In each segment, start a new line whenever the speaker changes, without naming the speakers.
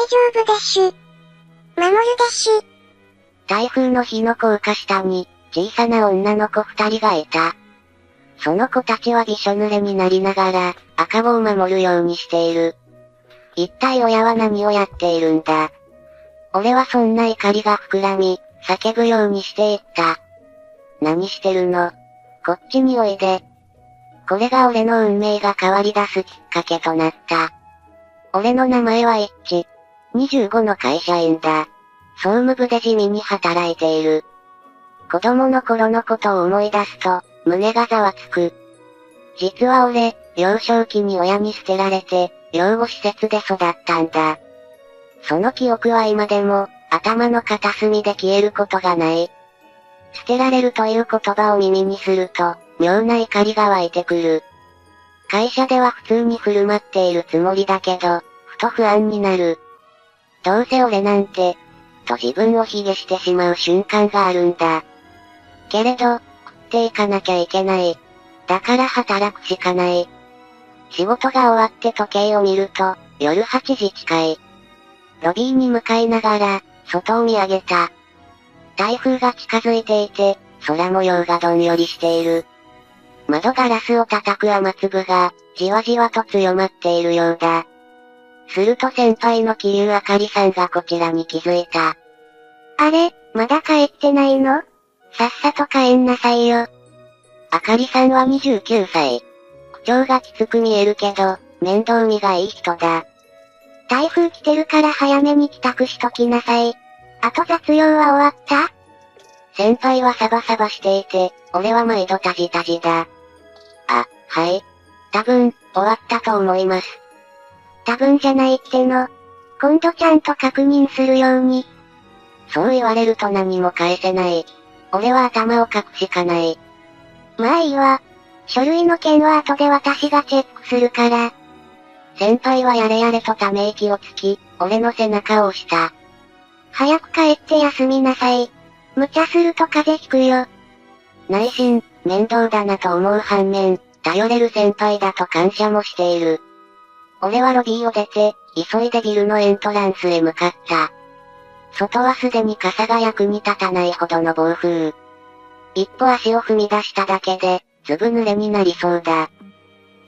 丈夫です。守るです。
台風の日の高架下に、小さな女の子2人がいた。その子たちはびしょ濡れになりながら、赤子を守るようにしている。一体親は何をやっているんだ。俺はそんな怒りが膨らみ、叫ぶようにしていった。何してるの？こっちにおいで。これが俺の運命が変わり出すきっかけとなった。俺の名前はイッチ。25の会社員だ。総務部で地味に働いている。子供の頃のことを思い出すと、胸がざわつく。実は俺、幼少期に親に捨てられて、養護施設で育ったんだ。その記憶は今でも、頭の片隅で消えることがない。捨てられるという言葉を耳にすると、妙な怒りが湧いてくる。会社では普通に振る舞っているつもりだけど、ふと不安になる。どうせ俺なんて、と自分を卑下してしまう瞬間があるんだ。けれど、食っていかなきゃいけない。だから働くしかない。仕事が終わって時計を見ると、夜8時近い。ロビーに向かいながら、外を見上げた。台風が近づいていて、空模様がどんよりしている。窓ガラスを叩く雨粒が、じわじわと強まっているようだ。すると先輩の桐生あかりさんがこちらに気づいた。
あれ、まだ帰ってないの？さっさと帰んなさいよ。
あかりさんは29歳。口調がきつく見えるけど、面倒見がいい人だ。
台風来てるから早めに帰宅しときなさい。あと雑用は終わった？
先輩はサバサバしていて、俺は毎度タジタジだ。あ、はい。多分、終わったと思います。
多分じゃないっての。今度ちゃんと確認するように。
そう言われると何も返せない。俺は頭をかくしかない。
まあいいわ。書類の件は後で私がチェックするから。
先輩はやれやれとため息をつき、俺の背中を押した。
早く帰って休みなさい。無茶すると風邪ひくよ。
内心、面倒だなと思う反面、頼れる先輩だと感謝もしている。俺はロビーを出て、急いでビルのエントランスへ向かった。外はすでに傘が役に立たないほどの暴風。一歩足を踏み出しただけで、ずぶ濡れになりそうだ。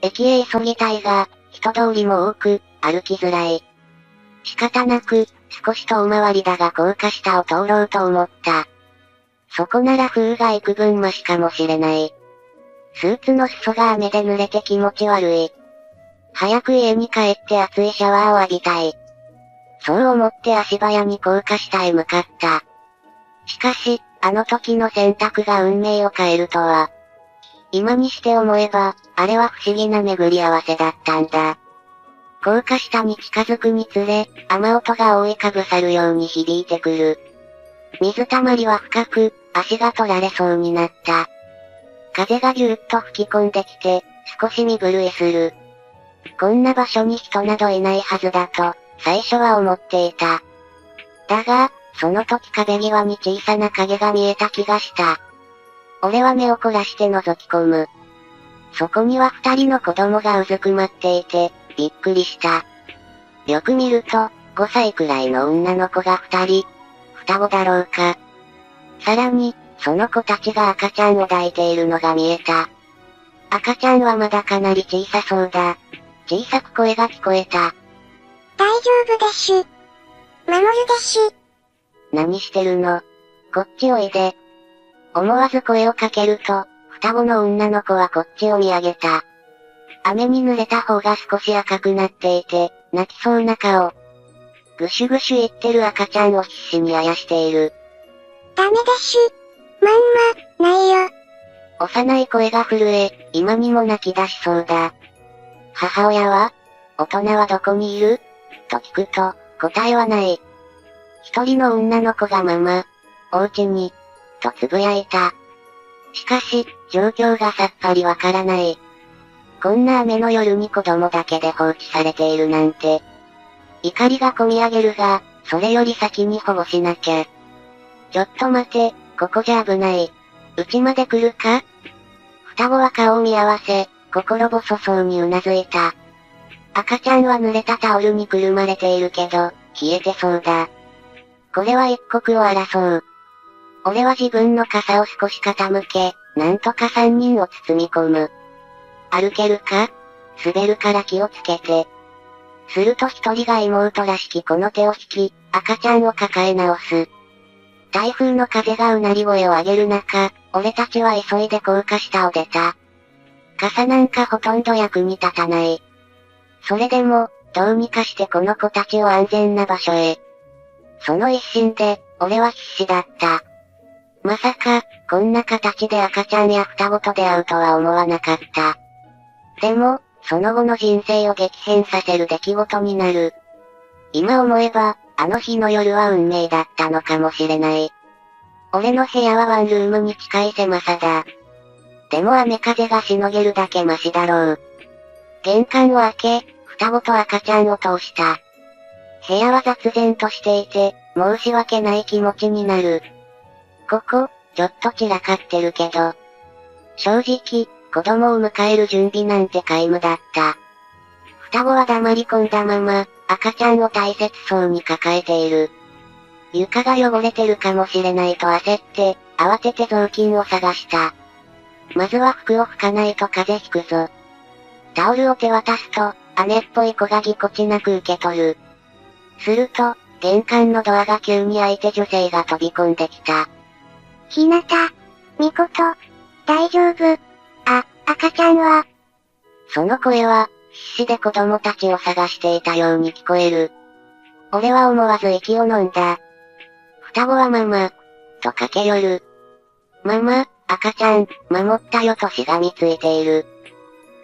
駅へ急ぎたいが、人通りも多く、歩きづらい。仕方なく、少し遠回りだが高架下を通ろうと思った。そこなら風が幾分マシかもしれない。スーツの裾が雨で濡れて気持ち悪い。早く家に帰って熱いシャワーを浴びたい。そう思って足早に高架下へ向かった。しかし、あの時の選択が運命を変えるとは。今にして思えば、あれは不思議な巡り合わせだったんだ。高架下に近づくにつれ、雨音が覆いかぶさるように響いてくる。水たまりは深く、足が取られそうになった。風がぎゅーっと吹き込んできて、少し身震いする。こんな場所に人などいないはずだと、最初は思っていた。だが、その時壁際に小さな影が見えた気がした。俺は目を凝らして覗き込む。そこには2人の子供がうずくまっていて、びっくりした。よく見ると、5歳くらいの女の子が2人。双子だろうか。さらに、その子たちが赤ちゃんを抱いているのが見えた。赤ちゃんはまだかなり小さそうだ。小さく声が聞こえた。
大丈夫です。守るです。
何してるの？こっちおいで。思わず声をかけると、双子の女の子はこっちを見上げた。雨に濡れた方が少し赤くなっていて、泣きそうな顔。ぐしゅぐしゅ言ってる赤ちゃんを必死にあやしている。
ダメです。まんま、ないよ。
幼い声が震え、今にも泣き出しそうだ。母親は？大人はどこにいる？と聞くと、答えはない。一人の女の子がママ、お家に、とつぶやいた。しかし、状況がさっぱりわからない。こんな雨の夜に子供だけで放置されているなんて。怒りがこみ上げるが、それより先に保護しなきゃ。ちょっと待て、ここじゃ危ない。うちまで来るか？双子は顔を見合わせ、心細そうにうなずいた。赤ちゃんは濡れたタオルにくるまれているけど、消えてそうだ。これは一刻を争う。俺は自分の傘を少し傾け、なんとか3人を包み込む。歩けるか？滑るから気をつけて。すると一人が妹らしきこの手を引き、赤ちゃんを抱え直す。台風の風がうなり声を上げる中、俺たちは急いで高架下を出た。傘なんかほとんど役に立たない。それでも、どうにかしてこの子たちを安全な場所へ。その一心で、俺は必死だった。まさか、こんな形で赤ちゃんや双子と出会うとは思わなかった。でも、その後の人生を激変させる出来事になる。今思えば、あの日の夜は運命だったのかもしれない。俺の部屋はワンルームに近い狭さだ。でも雨風がしのげるだけマシだろう。玄関を開け、双子と赤ちゃんを通した。部屋は雑然としていて、申し訳ない気持ちになる。ここ、ちょっと散らかってるけど。正直、子供を迎える準備なんて皆無だった。双子は黙り込んだまま、赤ちゃんを大切そうに抱えている。床が汚れてるかもしれないと焦って、慌てて雑巾を探した。まずは服を拭かないと風邪ひくぞ。タオルを手渡すと、姉っぽい子がぎこちなく受け取る。すると、玄関のドアが急に開いて女性が飛び込んできた。
ひなた、みこと、大丈夫。赤ちゃんは。
その声は、必死で子供たちを探していたように聞こえる。俺は思わず息を飲んだ。双子はママ、と駆け寄る。ママ、赤ちゃん、守ったよとしがみついている。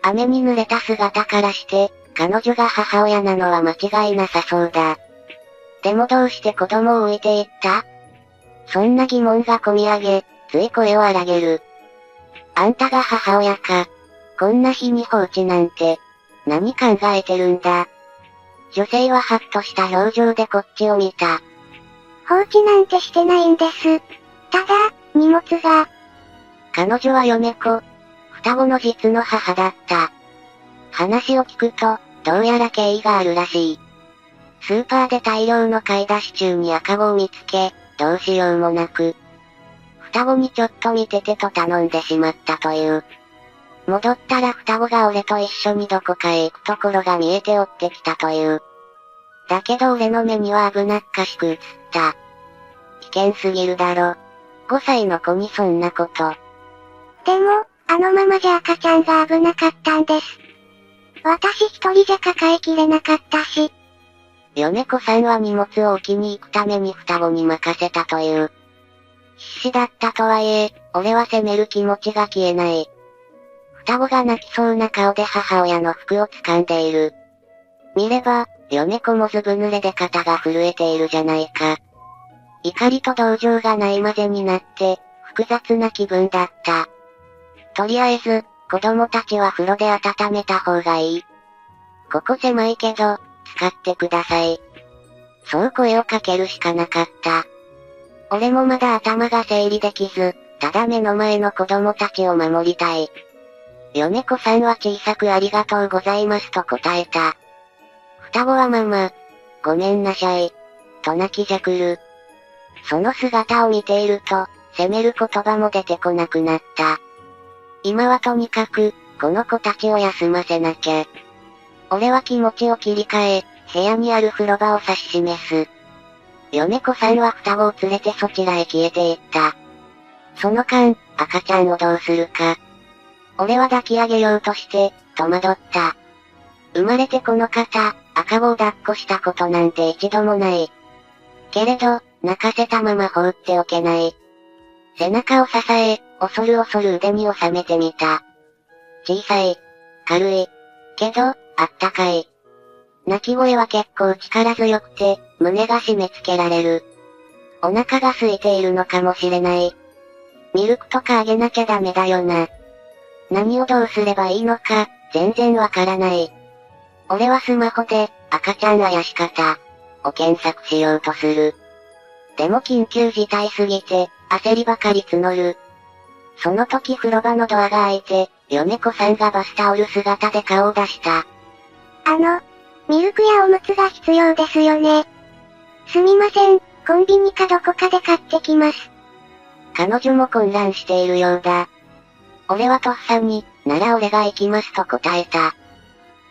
雨に濡れた姿からして、彼女が母親なのは間違いなさそうだ。でもどうして子供を置いていった？そんな疑問がこみ上げ、つい声を荒げる。あんたが母親か。こんな日に放置なんて、何考えてるんだ。女性はハッとした表情でこっちを見た。
放置なんてしてないんです。ただ、荷物が。
彼女は嫁子。双子の実の母だった。話を聞くと、どうやら経緯があるらしい。スーパーで大量の買い出し中に赤子を見つけ、どうしようもなく。双子にちょっと見ててと頼んでしまったという。戻ったら双子が俺と一緒にどこかへ行くところが見えて追ってきたという。だけど俺の目には危なっかしく映った。危険すぎるだろ。5歳の子にそんなこと。
でも、あのままじゃ赤ちゃんが危なかったんです。私一人じゃ抱えきれなかったし。
嫁子さんは荷物を置きに行くために双子に任せたという。必死だったとはいえ、俺は責める気持ちが消えない。双子が泣きそうな顔で母親の服を掴んでいる。見れば、嫁子もずぶ濡れで肩が震えているじゃないか。怒りと同情がないまぜになって、複雑な気分だった。とりあえず、子供たちは風呂で温めた方がいい。ここ狭いけど、使ってください。そう声をかけるしかなかった。俺もまだ頭が整理できず、ただ目の前の子供たちを守りたい。嫁子さんは小さくありがとうございますと答えた。双子はママ、ごめんなさい、と泣きじゃくる。その姿を見ていると、責める言葉も出てこなくなった。今はとにかく、この子たちを休ませなきゃ。俺は気持ちを切り替え、部屋にある風呂場を指し示す。嫁子さんは双子を連れてそちらへ消えていった。その間、赤ちゃんをどうするか。俺は抱き上げようとして、戸惑った。生まれてこの方、赤子を抱っこしたことなんて一度もない。けれど、泣かせたまま放っておけない。背中を支え、恐る恐る腕に収めてみた。小さい、軽い、けど、あったかい。泣き声は結構力強くて、胸が締め付けられる。お腹が空いているのかもしれない。ミルクとかあげなきゃダメだよな。何をどうすればいいのか、全然わからない。俺はスマホで、赤ちゃんあやし方、を検索しようとする。でも緊急事態すぎて、焦りばかり募る。その時風呂場のドアが開いて、嫁子さんがバスタオル姿で顔を出した。
ミルクやおむつが必要ですよね。すみません、コンビニかどこかで買ってきます。
彼女も混乱しているようだ。俺はとっさに、なら俺が行きますと答えた。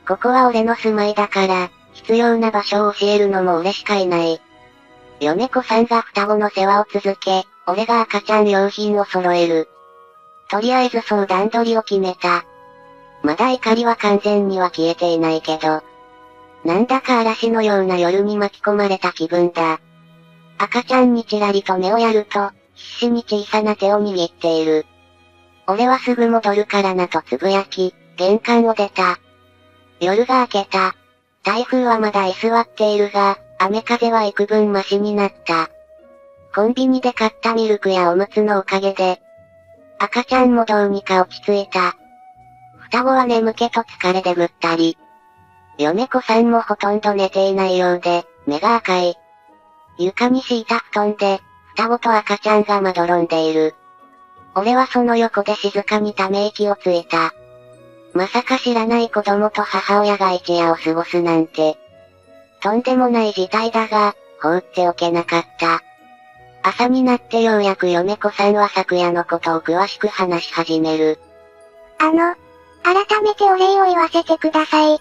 ここは俺の住まいだから、必要な場所を教えるのも俺しかいない。米子さんが双子の世話を続け、俺が赤ちゃん用品を揃える。とりあえずそう段取りを決めた。まだ怒りは完全には消えていないけど、なんだか嵐のような夜に巻き込まれた気分だ。赤ちゃんにちらりと目をやると、必死に小さな手を握っている。俺はすぐ戻るからなとつぶやき、玄関を出た。夜が明けた。台風はまだ居座っているが、雨風は幾分マシになった。コンビニで買ったミルクやおむつのおかげで、赤ちゃんもどうにか落ち着いた。双子は眠気と疲れでぐったり。米子さんもほとんど寝ていないようで、目が赤い。床に敷いた布団で、双子と赤ちゃんがまどろんでいる。俺はその横で静かにため息をついた。まさか知らない子供と母親が一夜を過ごすなんて。とんでもない事態だが、放っておけなかった。朝になってようやく米子さんは昨夜のことを詳しく話し始める。
改めてお礼を言わせてください。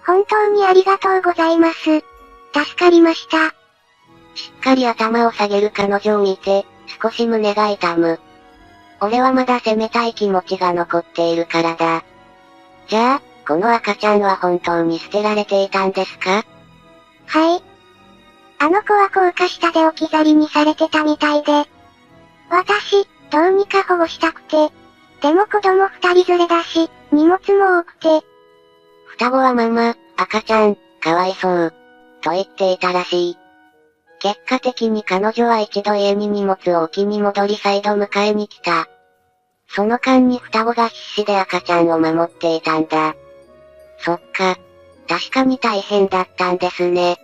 本当にありがとうございます。助かりました。
しっかり頭を下げる彼女を見て、少し胸が痛む。俺はまだ責めたい気持ちが残っているからだ。じゃあ、この赤ちゃんは本当に捨てられていたんですか？
はい。あの子は高架下で置き去りにされてたみたいで。私、どうにか保護したくて。でも子供二人連れだし、荷物も多くて。
双子はママ、赤ちゃん、かわいそう、と言っていたらしい。結果的に彼女は一度家に荷物を置きに戻り再度迎えに来た。その間に双子が必死で赤ちゃんを守っていたんだ。そっか。確かに大変だったんですね。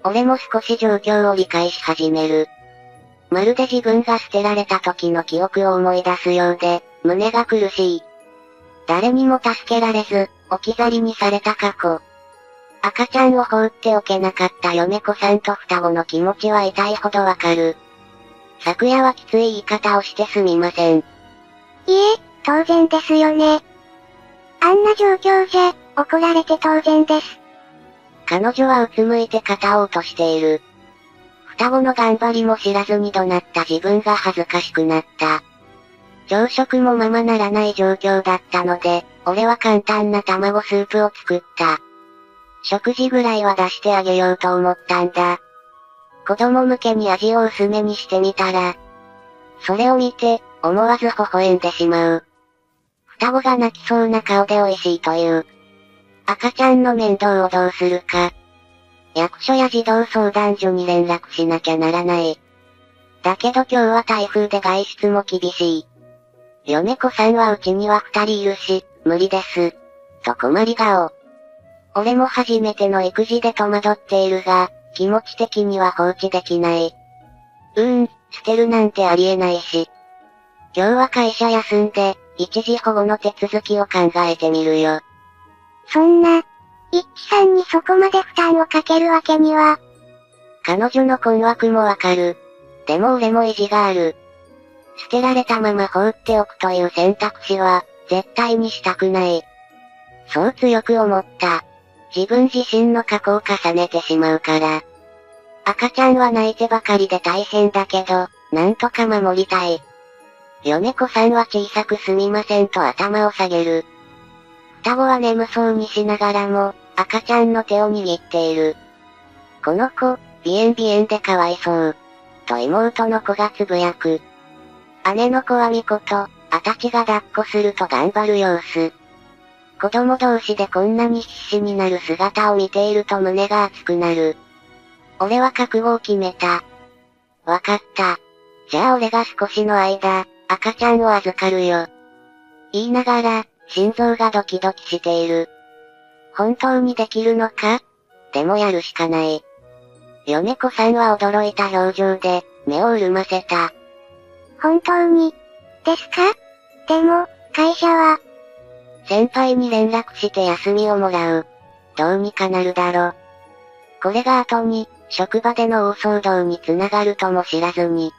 俺も少し状況を理解し始める。まるで自分が捨てられた時の記憶を思い出すようで、胸が苦しい。誰にも助けられず、置き去りにされた過去。赤ちゃんを放っておけなかった米子さんと双子の気持ちは痛いほどわかる。昨夜はきつい言い方をしてすみません。
いえ、当然ですよね。あんな状況じゃ、怒られて当然です。
彼女はうつむいて肩を落としている。双子の頑張りも知らずに怒鳴った自分が恥ずかしくなった。朝食もままならない状況だったので、俺は簡単な卵スープを作った。食事ぐらいは出してあげようと思ったんだ。子供向けに味を薄めにしてみたら、それを見て、思わず微笑んでしまう。双子が泣きそうな顔で美味しいという。赤ちゃんの面倒をどうするか。役所や児童相談所に連絡しなきゃならない。だけど今日は台風で外出も厳しい。米子さんはうちには二人いるし、無理です。と困り顔。俺も初めての育児で戸惑っているが、気持ち的には放置できない。捨てるなんてありえないし。今日は会社休んで、一時保護の手続きを考えてみるよ。
そんな、一致さんにそこまで負担をかけるわけには。
彼女の困惑もわかる。でも俺も意地がある。捨てられたまま放っておくという選択肢は、絶対にしたくない。そう強く思った。自分自身の過去を重ねてしまうから。赤ちゃんは泣いてばかりで大変だけど、なんとか守りたい。米子さんは小さくすみませんと頭を下げる。双子は眠そうにしながらも、赤ちゃんの手を握っている。この子、鼻炎でかわいそう。と妹の子がつぶやく。姉の子はみこと、あたちが抱っこすると頑張る様子。子供同士でこんなに必死になる姿を見ていると胸が熱くなる。俺は覚悟を決めた。わかった。じゃあ俺が少しの間、赤ちゃんを預かるよ。言いながら、心臓がドキドキしている。本当にできるのか？でもやるしかない。米子さんは驚いた表情で、目を潤ませた。
本当に、ですか？でも、会社は。
先輩に連絡して休みをもらう。どうにかなるだろ。これが後に、職場での大騒動につながるとも知らずに。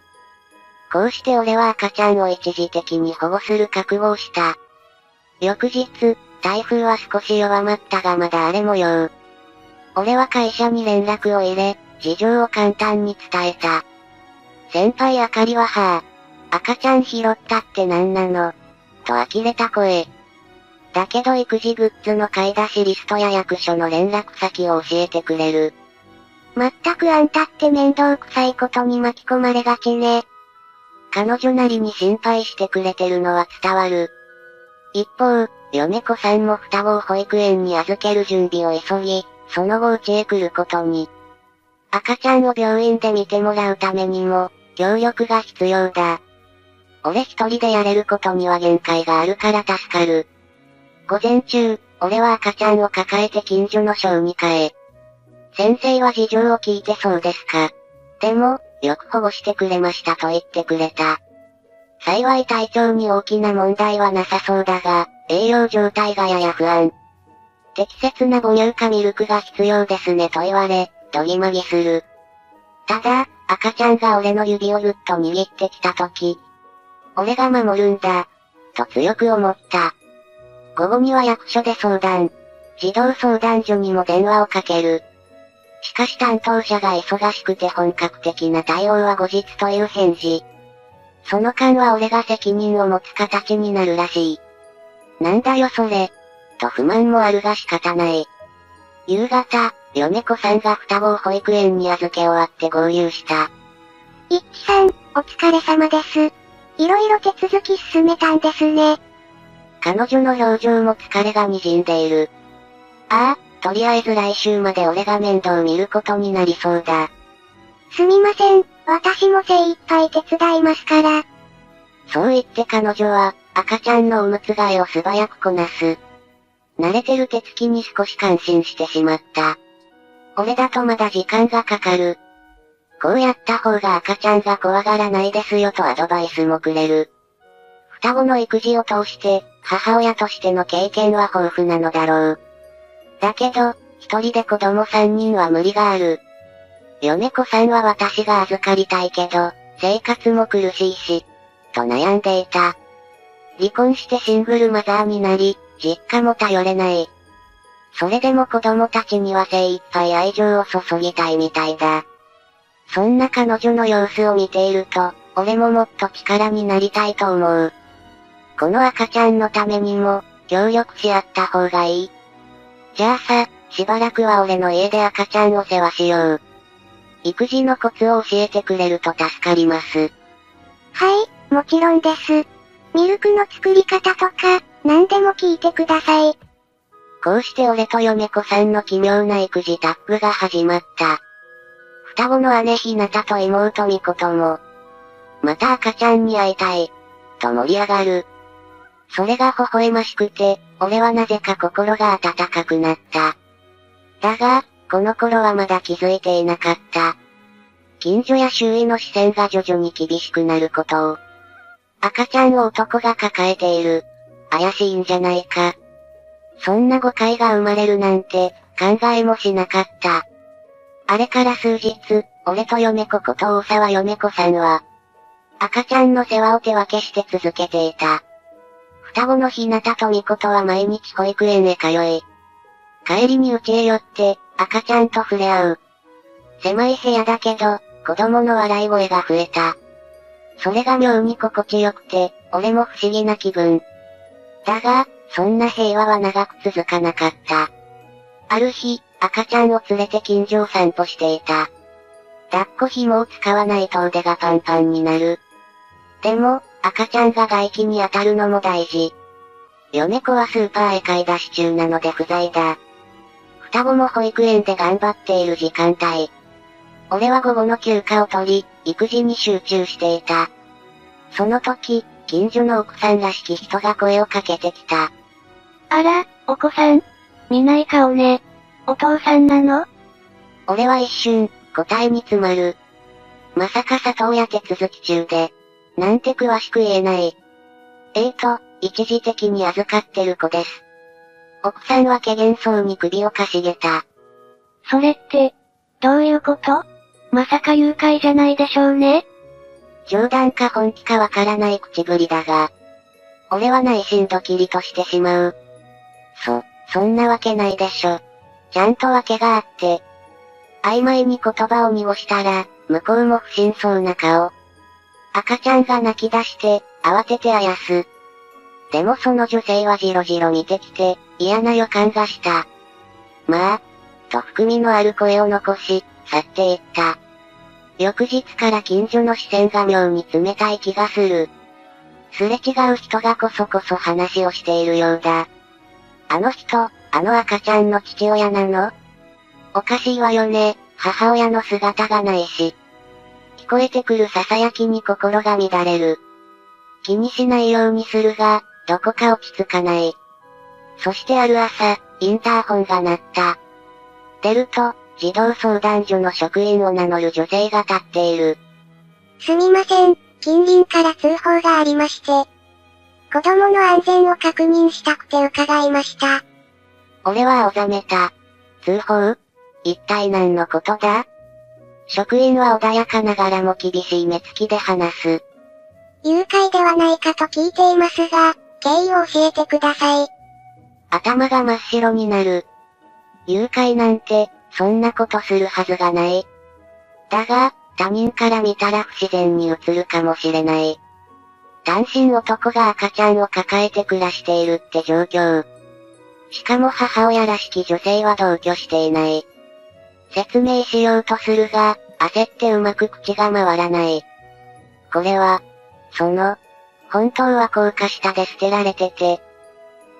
こうして俺は赤ちゃんを一時的に保護する覚悟をした。翌日、台風は少し弱まったがまだ荒れ模様。俺は会社に連絡を入れ、事情を簡単に伝えた。先輩あかりは赤ちゃん拾ったって何なのと呆れた声。だけど育児グッズの買い出しリストや役所の連絡先を教えてくれる。
まったくあんたって面倒くさいことに巻き込まれがちね。
彼女なりに心配してくれてるのは伝わる。一方、米子さんも双子を保育園に預ける準備を急ぎ、その後家へ来ることに。赤ちゃんを病院で見てもらうためにも、協力が必要だ。俺一人でやれることには限界があるから助かる。午前中、俺は赤ちゃんを抱えて近所の小児科へ。先生は事情を聞いてそうですか。でも、よく保護してくれましたと言ってくれた。幸い体調に大きな問題はなさそうだが、栄養状態がやや不安。適切な母乳かミルクが必要ですねと言われ、どぎまぎする。ただ、赤ちゃんが俺の指をぐっと握ってきたとき、俺が守るんだ、と強く思った。午後には役所で相談。児童相談所にも電話をかける。しかし担当者が忙しくて本格的な対応は後日という返事。その間は俺が責任を持つ形になるらしい。なんだよそれ。と不満もあるが仕方ない。夕方、米子さんが双子を保育園に預け終わって合流した。
一輝さん、お疲れ様です。いろいろ手続き進めたんですね。
彼女の表情も疲れが滲んでいる。ああ、とりあえず来週まで俺が面倒見ることになりそうだ。
すみません、私も精一杯手伝いますから。
そう言って彼女は、赤ちゃんのおむつ替えを素早くこなす。慣れてる手つきに少し感心してしまった。俺だとまだ時間がかかる。こうやった方が赤ちゃんが怖がらないですよとアドバイスもくれる。双子の育児を通して、母親としての経験は豊富なのだろう。だけど、一人で子供3人は無理がある。米子さんは私が預かりたいけど、生活も苦しいし、と悩んでいた。離婚してシングルマザーになり、実家も頼れない。それでも子供たちには精一杯愛情を注ぎたいみたいだ。そんな彼女の様子を見ていると、俺ももっと力になりたいと思う。この赤ちゃんのためにも、協力し合った方がいい。じゃあさ、しばらくは俺の家で赤ちゃんを世話しよう。育児のコツを教えてくれると助かります。
はい、もちろんです。ミルクの作り方とか、何でも聞いてください。
こうして俺と米子さんの奇妙な育児タッグが始まった。双子の姉ひなたと妹みことも、また赤ちゃんに会いたい、と盛り上がる。それが微笑ましくて、俺はなぜか心が温かくなった。だが、この頃はまだ気づいていなかった。近所や周囲の視線が徐々に厳しくなることを。赤ちゃんを男が抱えている。怪しいんじゃないか。そんな誤解が生まれるなんて、考えもしなかった。あれから数日、俺と米子こと大沢米子さんは、赤ちゃんの世話を手分けして続けていた。双子のひなたとみことは毎日保育園へ通い、帰りに家へ寄って、赤ちゃんと触れ合う。狭い部屋だけど、子供の笑い声が増えた。それが妙に心地よくて、俺も不思議な気分。だが、そんな平和は長く続かなかった。ある日、赤ちゃんを連れて近所を散歩していた。抱っこ紐を使わないと腕がパンパンになる。でも、赤ちゃんが外気に当たるのも大事。米子はスーパーへ買い出し中なので不在だ。双子も保育園で頑張っている時間帯。俺は午後の休暇を取り、育児に集中していた。その時、近所の奥さんらしき人が声をかけてきた。
あら、お子さん。見ない顔ね。お父さんなの？
俺は一瞬、答えに詰まる。まさか里親手続き中で、なんて詳しく言えない。一時的に預かってる子です。奥さんは怪訝そうに首をかしげた。
それって、どういうこと？まさか誘拐じゃないでしょうね。
冗談か本気かわからない口ぶりだが。俺は内心ドキリとしてしまう。そんなわけないでしょ。ちゃんとわけがあって。曖昧に言葉を濁したら、向こうも不審そうな顔。赤ちゃんが泣き出して、慌ててあやす。でもその女性はじろじろ見てきて、嫌な予感がした。まあ、と含みのある声を残し、去っていった。翌日から近所の視線が妙に冷たい気がする。すれ違う人がこそこそ話をしているようだ。あの人、あの赤ちゃんの父親なの？おかしいわよね、母親の姿がないし。聞こえてくる囁きに心が乱れる。気にしないようにするが、どこか落ち着かない。そしてある朝、インターホンが鳴った。出ると、児童相談所の職員を名乗る女性が立っている。
すみません、近隣から通報がありまして。子供の安全を確認したくて伺いました。
俺は青ざめた。通報？一体何のことだ？職員は穏やかながらも厳しい目つきで話す。
誘拐ではないかと聞いていますが、経緯を教えてください。
頭が真っ白になる。誘拐なんて、そんなことするはずがない。だが、他人から見たら不自然に映るかもしれない。単身男が赤ちゃんを抱えて暮らしているって状況。しかも母親らしき女性は同居していない。説明しようとするが、焦ってうまく口が回らない。これは、本当は高架下で捨てられてて、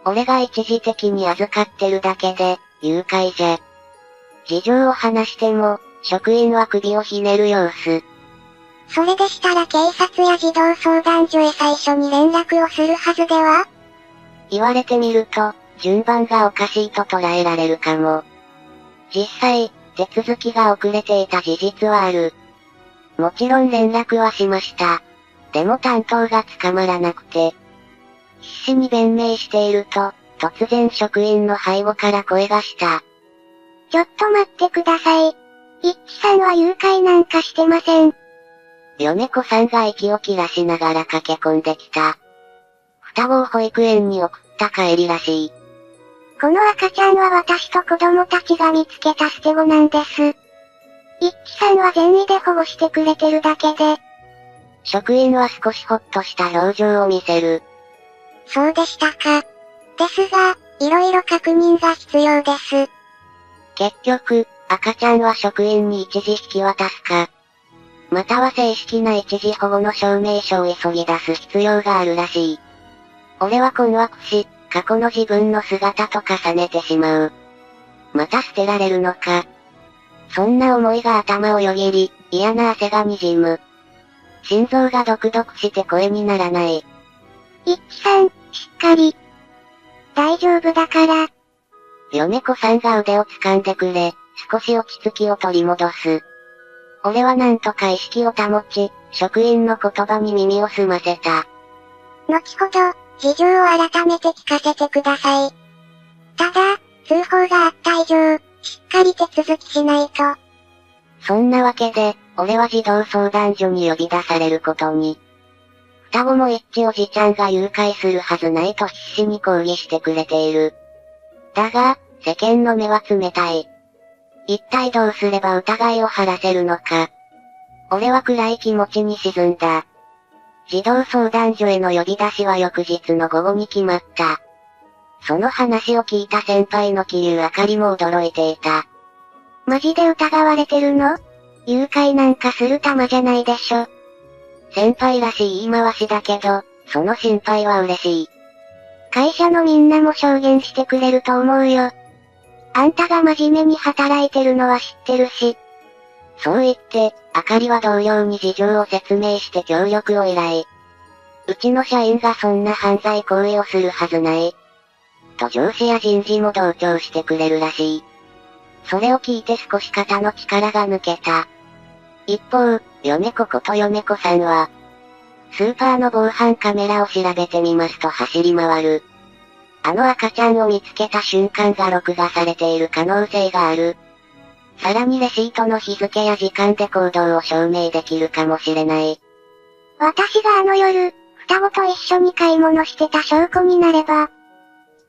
俺が一時的に預かってるだけで、誘拐じゃ。事情を話しても、職員は首をひねる様子。
それでしたら警察や児童相談所へ最初に連絡をするはずでは？
言われてみると、順番がおかしいと捉えられるかも。実際、手続きが遅れていた事実はある。もちろん連絡はしました。でも担当が捕まらなくて。必死に弁明していると、突然職員の背後から声がした。
ちょっと待ってください。一致さんは誘拐なんかしてません。
米子さんが息を切らしながら駆け込んできた。双子を保育園に送った帰りらしい。
この赤ちゃんは私と子供たちが見つけた捨て子なんです。一致さんは善意で保護してくれてるだけで。
職員は少しほっとした表情を見せる。
そうでしたか。ですが、いろいろ確認が必要です。
結局、赤ちゃんは職員に一時引き渡すか。または正式な一時保護の証明書を急ぎ出す必要があるらしい。俺は困惑し、過去の自分の姿と重ねてしまう。また捨てられるのか。そんな思いが頭をよぎり、嫌な汗が滲む。心臓がドクドクして声にならない。
一致さん、しっかり。大丈夫だから。
米子さんが腕を掴んでくれ、少し落ち着きを取り戻す。俺はなんとか意識を保ち、職員の言葉に耳を澄ませた。
後ほど、事情を改めて聞かせてください。ただ、通報があった以上、しっかり手続きしないと。
そんなわけで、俺は児童相談所に呼び出されることに。双子も一致おじちゃんが誘拐するはずないと必死に抗議してくれている。だが、世間の目は冷たい。一体どうすれば疑いを晴らせるのか。俺は暗い気持ちに沈んだ。児童相談所への呼び出しは翌日の午後に決まった。その話を聞いた先輩の桐生あかりも驚いていた。
マジで疑われてるの？誘拐なんかする玉じゃないでしょ。
先輩らしい言い回しだけど、その心配は嬉しい。
会社のみんなも証言してくれると思うよ。あんたが真面目に働いてるのは知ってるし。
そう言って、あかりは同僚に事情を説明して協力を依頼。うちの社員がそんな犯罪行為をするはずない。と上司や人事も同調してくれるらしい。それを聞いて少し肩の力が抜けた。一方、米子こと米子さんは、スーパーの防犯カメラを調べてみますと走り回る。あの赤ちゃんを見つけた瞬間が録画されている可能性がある。さらにレシートの日付や時間で行動を証明できるかもしれない。
私があの夜、双子と一緒に買い物してた証拠になれば。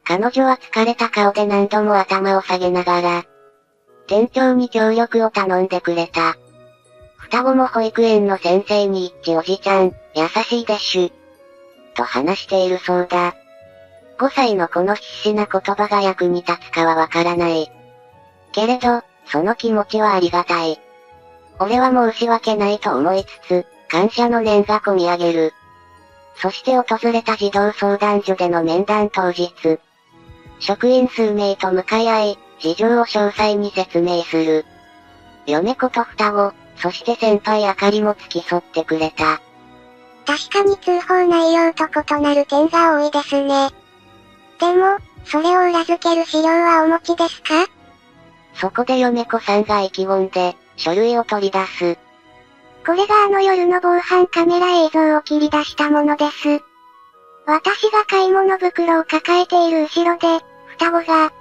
彼女は疲れた顔で何度も頭を下げながら、店長に協力を頼んでくれた。双子も保育園の先生に一致おじちゃん、優しいでしゅ。と話しているそうだ。5歳の子の必死な言葉が役に立つかはわからない。けれど、その気持ちはありがたい。俺は申し訳ないと思いつつ、感謝の念がこみ上げる。そして訪れた児童相談所での面談当日。職員数名と向かい合い、事情を詳細に説明する。嫁子と双子、そして先輩あかりも付き添ってくれた。
確かに通報内容と異なる点が多いですね。でも、それを裏付ける資料はお持ちですか？
そこで嫁子さんが意気込んで、書類を取り出す。
これがあの夜の防犯カメラ映像を切り出したものです。私が買い物袋を抱えている後ろで、双子が。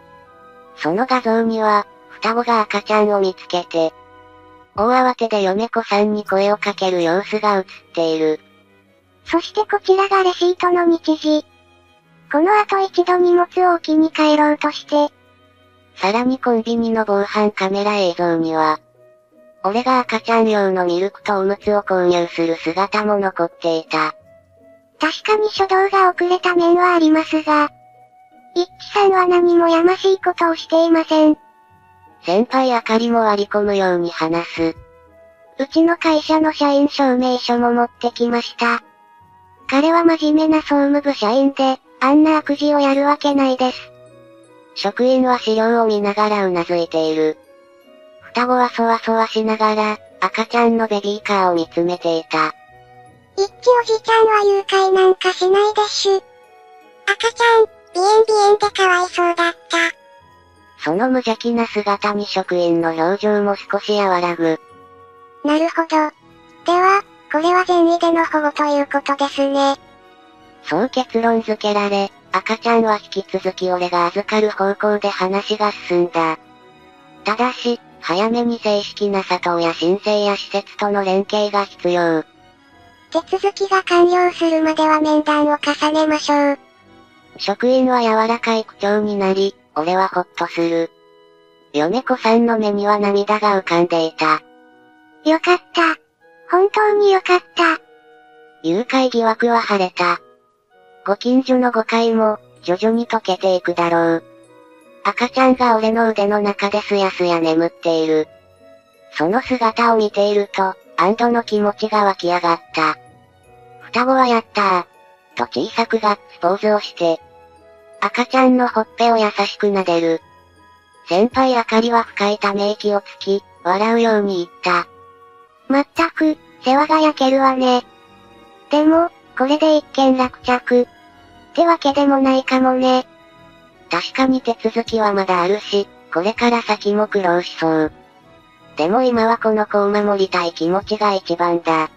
その画像には、双子が赤ちゃんを見つけて、大慌てで嫁子さんに声をかける様子が映っている。
そしてこちらがレシートの日時。この後一度荷物を置きに帰ろうとして。
さらにコンビニの防犯カメラ映像には、俺が赤ちゃん用のミルクとおむつを購入する姿も残っていた。
確かに初動が遅れた面はありますが、一致さんは何もやましいことをしていません。
先輩あかりも割り込むように話す。
うちの会社の社員証明書も持ってきました。彼は真面目な総務部社員で、あんな悪事をやるわけないです。
職員は資料を見ながらうなずいている。双子はそわそわしながら、赤ちゃんのベビーカーを見つめていた。
一致おじちゃんは誘拐なんかしないでしゅ。赤ちゃん、鼻炎でかわいそうだった。
その無邪気な姿に職員の表情も少し和らぐ。
なるほど。では、これは善意での保護ということですね。
そう結論付けられ、赤ちゃんは引き続き俺が預かる方向で話が進んだ。ただし、早めに正式な里親申請や施設との連携が必要。
手続きが完了するまでは面談を重ねましょう。
職員は柔らかい口調になり、俺はほっとする。嫁子さんの目には涙が浮かんでいた。
よかった。本当によかった。
誘拐疑惑は晴れた。ご近所の誤解も、徐々に解けていくだろう。赤ちゃんが俺の腕の中ですやすや眠っている。その姿を見ていると、安堵の気持ちが湧き上がった。双子はやったー。と小さくガッツポーズをして、赤ちゃんのほっぺを優しく撫でる。先輩あかりは深いため息をつき、笑うように言った。
まったく、世話が焼けるわね。でも、これで一件落着。ってわけでもないかもね。
確かに手続きはまだあるし、これから先も苦労しそう。でも今はこの子を守りたい気持ちが一番だ。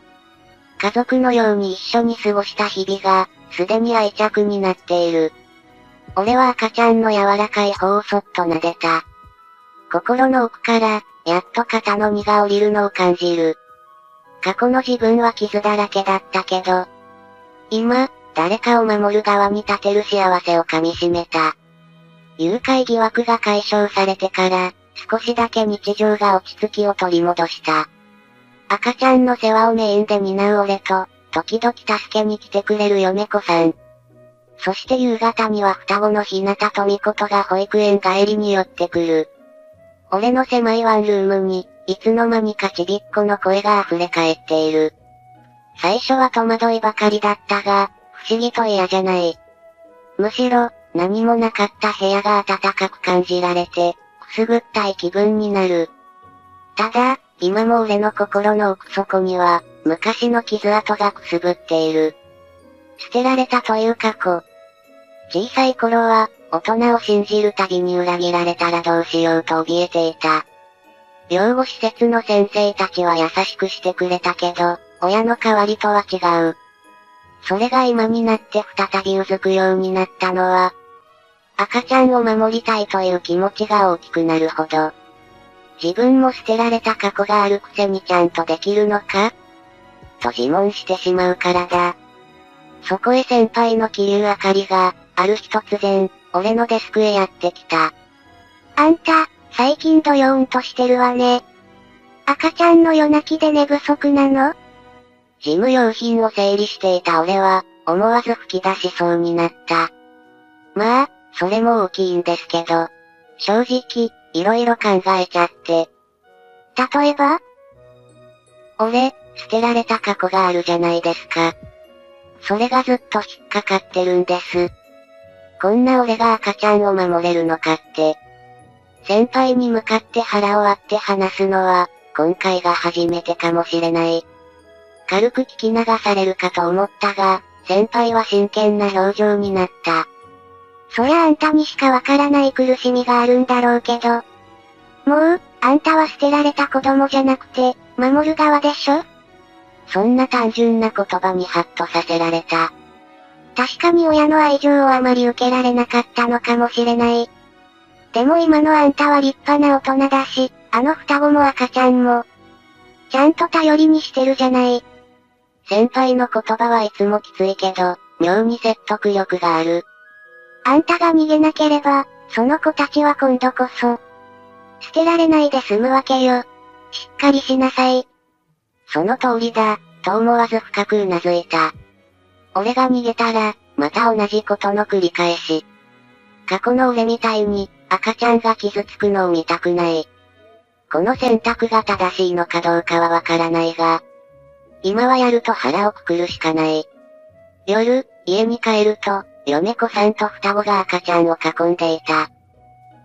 家族のように一緒に過ごした日々が、すでに愛着になっている。俺は赤ちゃんの柔らかい方をそっと撫でた。心の奥から、やっと肩の荷が下りるのを感じる。過去の自分は傷だらけだったけど、今、誰かを守る側に立てる幸せをかみしめた。誘拐疑惑が解消されてから、少しだけ日常が落ち着きを取り戻した。赤ちゃんの世話をメインで担う俺と、時々助けに来てくれる嫁子さん。そして夕方には双子のひなたとみことが保育園帰りに寄ってくる。俺の狭いワンルームに、いつの間にかちびっこの声が溢れ返っている。最初は戸惑いばかりだったが、不思議と嫌じゃない。むしろ、何もなかった部屋が暖かく感じられて、くすぐったい気分になる。ただ、今も俺の心の奥底には、昔の傷跡がくすぶっている。捨てられたという過去。小さい頃は、大人を信じるたびに裏切られたらどうしようと怯えていた。養護施設の先生たちは優しくしてくれたけど、親の代わりとは違う。それが今になって再びうずくようになったのは、赤ちゃんを守りたいという気持ちが大きくなるほど。自分も捨てられた過去があるくせにちゃんとできるのかと自問してしまうからだ。そこへ先輩の桐生あかりが、ある日突然、俺のデスクへやってきた。
あんた、最近どよーんとしてるわね。赤ちゃんの夜泣きで寝不足なの？
事務用品を整理していた俺は、思わず吹き出しそうになった。まあ、それも大きいんですけど、正直、いろいろ考えちゃって。
例えば？
俺、捨てられた過去があるじゃないですか。それがずっと引っかかってるんです。こんな俺が赤ちゃんを守れるのかって。先輩に向かって腹を割って話すのは、今回が初めてかもしれない。軽く聞き流されるかと思ったが、先輩は真剣な表情になった。
そりゃあんたにしかわからない苦しみがあるんだろうけど。もう、あんたは捨てられた子供じゃなくて、守る側でしょ？
そんな単純な言葉にハッとさせられた。
確かに親の愛情をあまり受けられなかったのかもしれない。でも今のあんたは立派な大人だし、あの双子も赤ちゃんも、ちゃんと頼りにしてるじゃない。
先輩の言葉はいつもきついけど、妙に説得力がある。
あんたが逃げなければ、その子たちは今度こそ、捨てられないで済むわけよ。しっかりしなさい。
その通りだ、と思わず深く頷いた。俺が逃げたら、また同じことの繰り返し。過去の俺みたいに、赤ちゃんが傷つくのを見たくない。この選択が正しいのかどうかはわからないが、今はやると腹をくくるしかない。夜、家に帰ると、嫁子さんと双子が赤ちゃんを囲んでいた。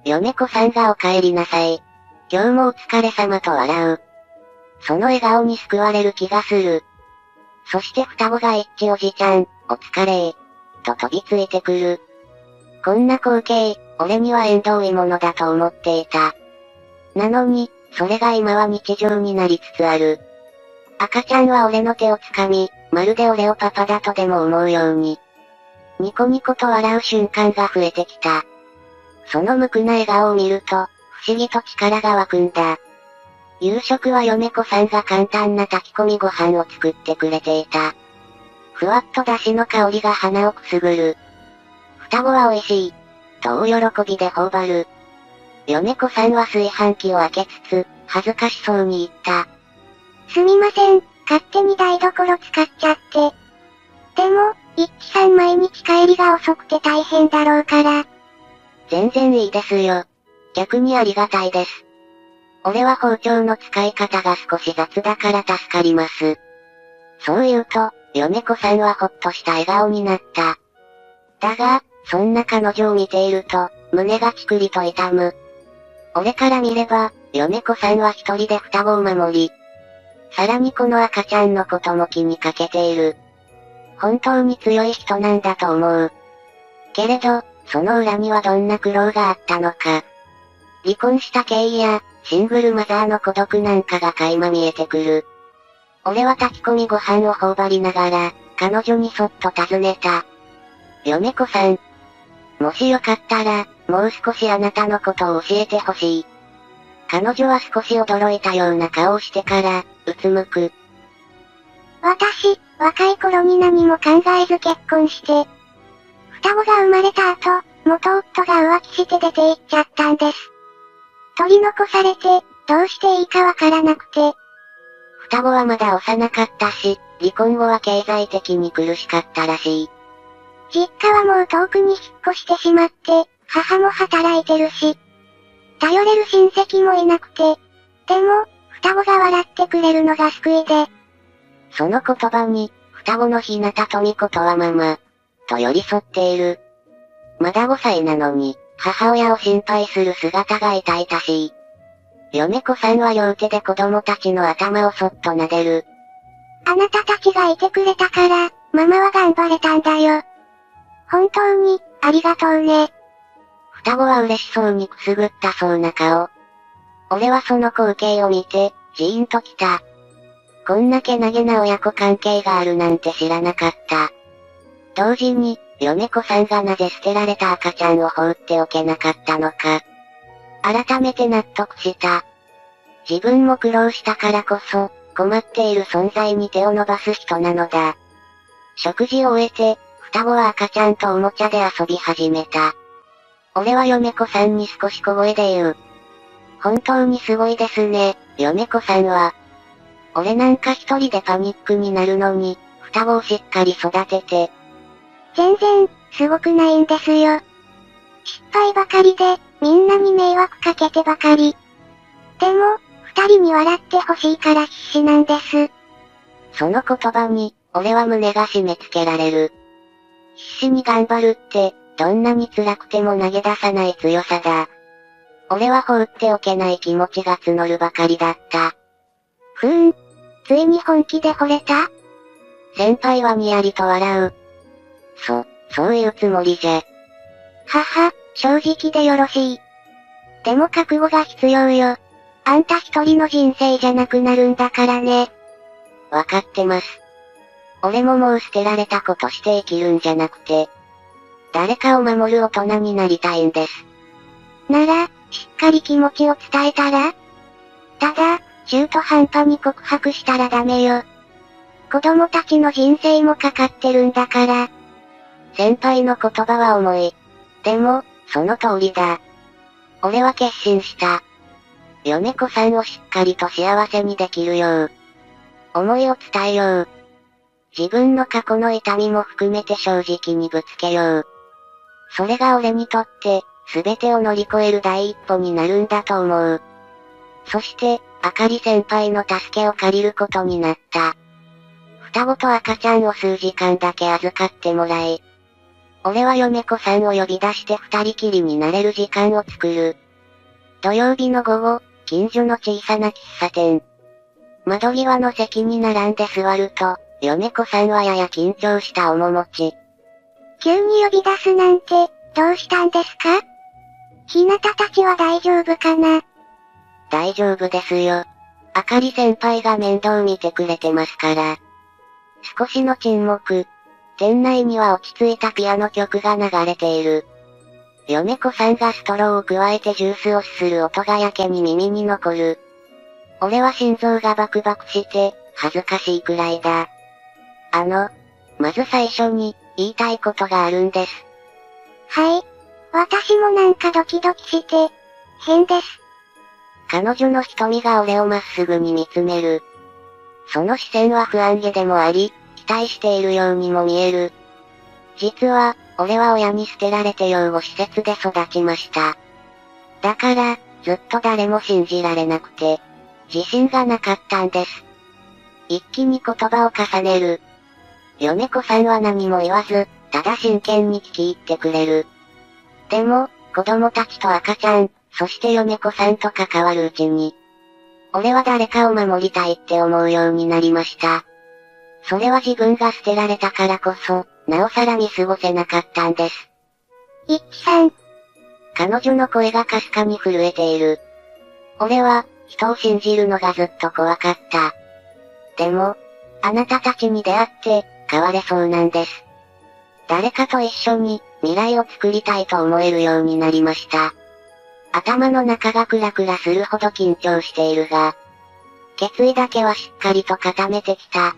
嫁子さんがお帰りなさい。今日もお疲れ様と笑う。その笑顔に救われる気がする。そして双子が一致おじちゃん、お疲れと飛びついてくる。こんな光景、俺には縁遠いものだと思っていた。なのに、それが今は日常になりつつある。赤ちゃんは俺の手をつかみ、まるで俺をパパだとでも思うように。ニコニコと笑う瞬間が増えてきた。その無垢な笑顔を見ると、不思議と力が湧くんだ。夕食は嫁子さんが簡単な炊き込みご飯を作ってくれていた。ふわっと出汁の香りが鼻をくすぐる。双子は美味しい。と大喜びで頬張る。嫁子さんは炊飯器を開けつつ、恥ずかしそうに言った。
すみません、勝手に台所使っちゃって。でも、一輝さん毎日帰りが遅くて大変だろうから。
全然いいですよ。逆にありがたいです。俺は包丁の使い方が少し雑だから助かります。そう言うと、嫁子さんはほっとした笑顔になった。だが、そんな彼女を見ていると、胸がチクリと痛む。俺から見れば、嫁子さんは一人で双子を守り、さらにこの赤ちゃんのことも気にかけている。本当に強い人なんだと思う。けれど、その裏にはどんな苦労があったのか。離婚した経緯や、シングルマザーの孤独なんかが垣間見えてくる。俺は炊き込みご飯を頬張りながら、彼女にそっと尋ねた。嫁子さん。もしよかったら、もう少しあなたのことを教えてほしい。彼女は少し驚いたような顔をしてから、うつむく。
私、若い頃に何も考えず結婚して、双子が生まれた後、元夫が浮気して出て行っちゃったんです。取り残されて、どうしていいかわからなくて。
双子はまだ幼かったし、離婚後は経済的に苦しかったらしい。
実家はもう遠くに引っ越してしまって、母も働いてるし、頼れる親戚もいなくて、でも、双子が笑ってくれるのが救いで。
その言葉に、双子の日向富子とはママ、と寄り添っている。まだ5歳なのに、母親を心配する姿が痛々しい。嫁子さんは両手で子供たちの頭をそっと撫でる。
あなたたちがいてくれたから、ママは頑張れたんだよ。本当に、ありがとうね。
双子は嬉しそうにくすぐったそうな顔。俺はその光景を見て、ジーンときた。こんなけなげな親子関係があるなんて知らなかった。同時に、嫁子さんがなぜ捨てられた赤ちゃんを放っておけなかったのか。改めて納得した。自分も苦労したからこそ、困っている存在に手を伸ばす人なのだ。食事を終えて、双子は赤ちゃんとおもちゃで遊び始めた。俺は嫁子さんに少し小声で言う。本当にすごいですね、嫁子さんは。俺なんか一人でパニックになるのに、双子をしっかり育てて。
全然、すごくないんですよ。失敗ばかりで、みんなに迷惑かけてばかり。でも、二人に笑ってほしいから必死なんです。
その言葉に、俺は胸が締め付けられる。必死に頑張るって、どんなに辛くても投げ出さない強さだ。俺は放っておけない気持ちが募るばかりだった。
ついに本気で惚れた？
先輩はにやりと笑う。そういうつもりじゃ。
正直でよろしい。でも覚悟が必要よ。あんた一人の人生じゃなくなるんだからね。
わかってます。俺ももう捨てられた子として生きるんじゃなくて、誰かを守る大人になりたいんです。
なら、しっかり気持ちを伝えたら？ただ、中途半端に告白したらダメよ。子供たちの人生もかかってるんだから。
先輩の言葉は重い。でも、その通りだ。俺は決心した。嫁子さんをしっかりと幸せにできるよう。思いを伝えよう。自分の過去の痛みも含めて正直にぶつけよう。それが俺にとって、すべてを乗り越える第一歩になるんだと思う。そして、あかり先輩の助けを借りることになった。双子と赤ちゃんを数時間だけ預かってもらい、俺は嫁子さんを呼び出して二人きりになれる時間を作る。土曜日の午後、近所の小さな喫茶店。窓際の席に並んで座ると、嫁子さんはやや緊張した面持ち。
急に呼び出すなんて、どうしたんですか？ひなたたちは大丈夫かな？
大丈夫ですよ。あかり先輩が面倒見てくれてますから。少しの沈黙。店内には落ち着いたピアノ曲が流れている。嫁子さんがストローを加えてジュースをする音がやけに耳に残る。俺は心臓がバクバクして、恥ずかしいくらいだ。まず最初に、言いたいことがあるんです。
はい。私もなんかドキドキして、変です。
彼女の瞳が俺をまっすぐに見つめる。その視線は不安げでもあり、期待しているようにも見える。実は、俺は親に捨てられて養護施設で育ちました。だから、ずっと誰も信じられなくて、自信がなかったんです。一気に言葉を重ねる。嫁子さんは何も言わず、ただ真剣に聞き入ってくれる。でも、子供たちと赤ちゃん、そして嫁子さんと関わるうちに、俺は誰かを守りたいって思うようになりました。それは自分が捨てられたからこそ、なおさら見過ごせなかったんです。
一輝さん。
彼女の声がかすかに震えている。俺は、人を信じるのがずっと怖かった。でも、あなたたちに出会って、変われそうなんです。誰かと一緒に、未来を作りたいと思えるようになりました。頭の中がクラクラするほど緊張しているが、決意だけはしっかりと固めてきた。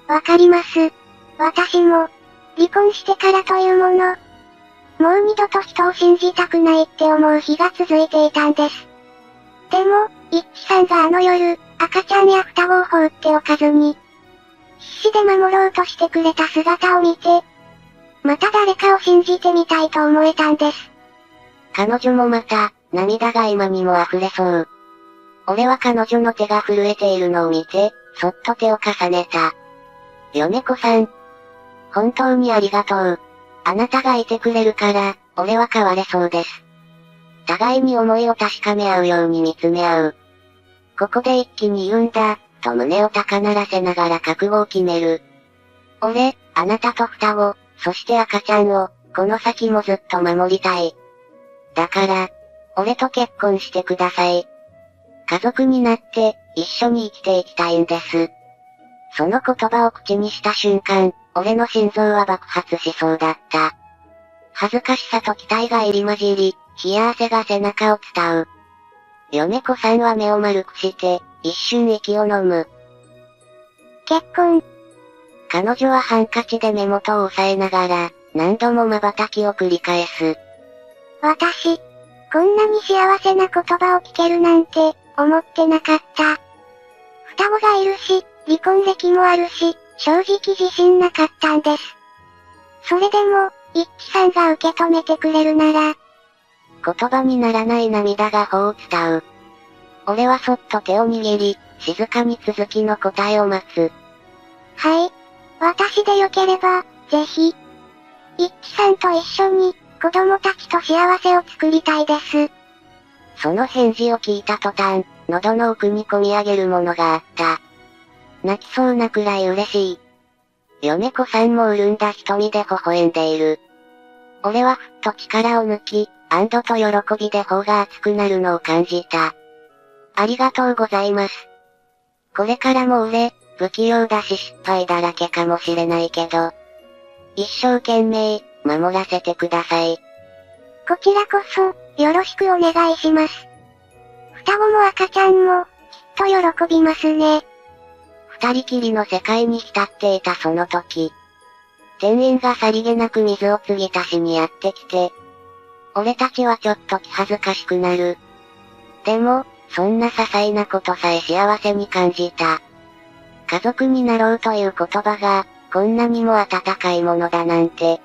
わかります。私も、離婚してからというもの、もう二度と人を信じたくないって思う日が続いていたんです。でも、一輝さんがあの夜、赤ちゃんや双子を放っておかずに、必死で守ろうとしてくれた姿を見て、また誰かを信じてみたいと思えたんです。
彼女もまた、涙が今にも溢れそう。俺は彼女の手が震えているのを見て、そっと手を重ねた。嫁子さん。本当にありがとう。あなたがいてくれるから、俺は変われそうです。互いに思いを確かめ合うように見つめ合う。ここで一気に言うんだ、と胸を高鳴らせながら覚悟を決める。俺、あなたと双子、そして赤ちゃんを、この先もずっと守りたい。だから、俺と結婚してください。家族になって、一緒に生きていきたいんです。その言葉を口にした瞬間、俺の心臓は爆発しそうだった。恥ずかしさと期待が入り混じり、冷や汗が背中を伝う。米子さんは目を丸くして、一瞬息を飲む。
結婚。
彼女はハンカチで目元を押さえながら、何度も瞬きを繰り返す。
私、こんなに幸せな言葉を聞けるなんて、思ってなかった。双子がいるし、離婚歴もあるし、正直自信なかったんです。それでも、一致さんが受け止めてくれるなら、
言葉にならない涙が頬を伝う。俺はそっと手を握り、静かに続きの答えを待つ。
はい。私でよければ、ぜひ。一致さんと一緒に、子供たちと幸せを作りたいです。
その返事を聞いた途端、喉の奥に込み上げるものがあった。泣きそうなくらい嬉しい。米子さんも潤んだ瞳で微笑んでいる。俺はふっと力を抜き、安堵と喜びで頬が熱くなるのを感じた。ありがとうございます。これからも俺、不器用だし失敗だらけかもしれないけど、一生懸命、守らせてください。
こちらこそ、よろしくお願いします。双子も赤ちゃんも、きっと喜びますね。
二人きりの世界に浸っていたその時。店員がさりげなく水を継ぎ足しにやってきて、俺たちはちょっと気恥ずかしくなる。でも、そんな些細なことさえ幸せに感じた。家族になろうという言葉が、こんなにも温かいものだなんて。